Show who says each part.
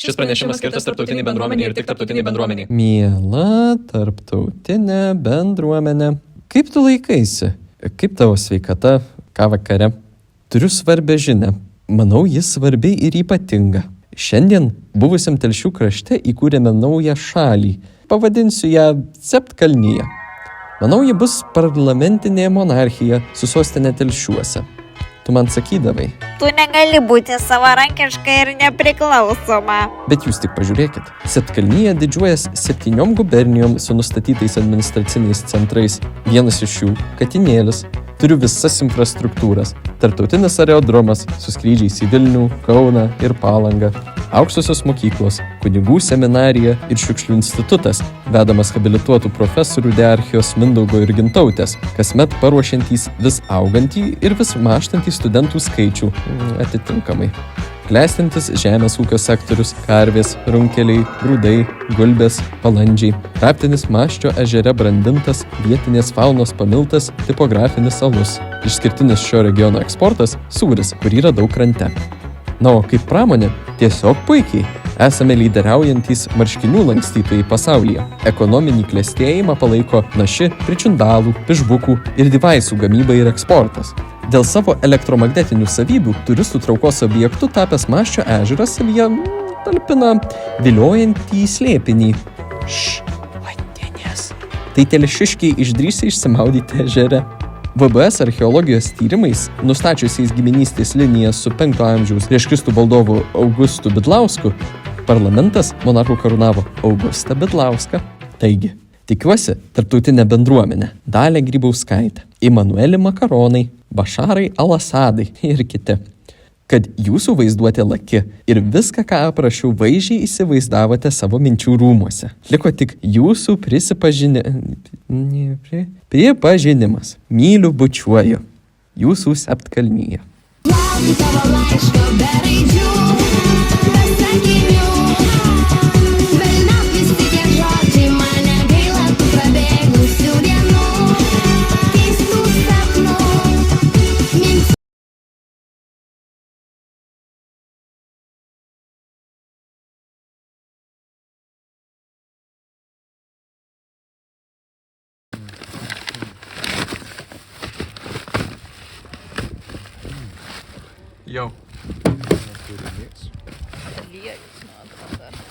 Speaker 1: Šis pranešimas skirtas tarptautiniai bendruomeniai ir tik tarptautiniai bendruomeniai.
Speaker 2: Miela tarptautinė bendruomenė. Kaip tu laikaisi? Kaip tavo sveikata? Ką vakare? Turiu svarbią žinią. Manau, jis svarbi ir ypatinga. Šiandien buvusiam Telšių krašte įkūrėme naują šalį. Pavadinsiu ją Septkalnyje. Manau, ji bus parlamentinė monarchija su sostinė Telšiuose. Tu man sakydavai.
Speaker 3: Tu negali būti savarankiška ir nepriklausoma.
Speaker 2: Bet jūs tik pažiūrėkit. Septkalnyje didžiuojas 7 gubernijom su nustatytais administraciniais centrais. Vienas iš jų – Katinėlis. Turiu visas infrastruktūras. Tarptautinis aerodromas su skrydžiais į Vilnių, Kauną ir Palangą. Aukštosios mokyklos, kunigų seminarija ir šiukšlių institutas, vedamas habilituotų profesorių Diarchijos, Mindaugo ir Gintautės, kasmet paruošiantys vis augantį ir vis mažtantį studentų skaičių atitinkamai. Klestintis žemės ūkio sektorius, karvės, runkeliai, grūdai, gulbės, balandžiai, raptinis Maščio ežere brandintas, vietinės faunos pamiltas, tipografinis alus. Išskirtinis šio regiono eksportas – sūris, kurį radau krante. Na, o kaip pramonė, tiesiog puikiai. Esame lyderiaujantys marškinių lankstytojai pasaulyje. Ekonominį klestėjimą palaiko naši, pričundalų, pižbukų ir divaisų gamyba ir eksportas. Dėl savo elektromagnetinių savybių turistų traukos objektų tapęs Maščio ežeras savyje talpina viliojantį slėpinį. Vandenės. Tai telšiškiai išdrįsę išsimaudyti ežere. VBS archeologijos tyrimais, nustačiusiais giminystės liniją su 5 amžiaus prieš Kristų valdovu Augustu Bidlausku, parlamentas monarchų karūnavo Augustą Bidlauską. Taigi, tikiuosi, tarptautinė bendruomenė, Dalia Grybauskaitė, Emanueli Makaronai, Bašarai Al-Asadai ir kiti, kad jūsų vaizduotė laki ir viską, ką aprašiau, vaizdžiai įsivaizdavote savo minčių rūmuose. Liko tik jūsų pripažinimas. Myliu, bučiuoju. Jūsų Septkalnyje.
Speaker 4: Laukiu tavo laiško be raidžių, be sakinių. Velniop visi tie žodžiai, mane gaila tų prabėgusių dienų, keistų sapnų, minčių.
Speaker 1: Jau.
Speaker 3: Liejus, man atrodo.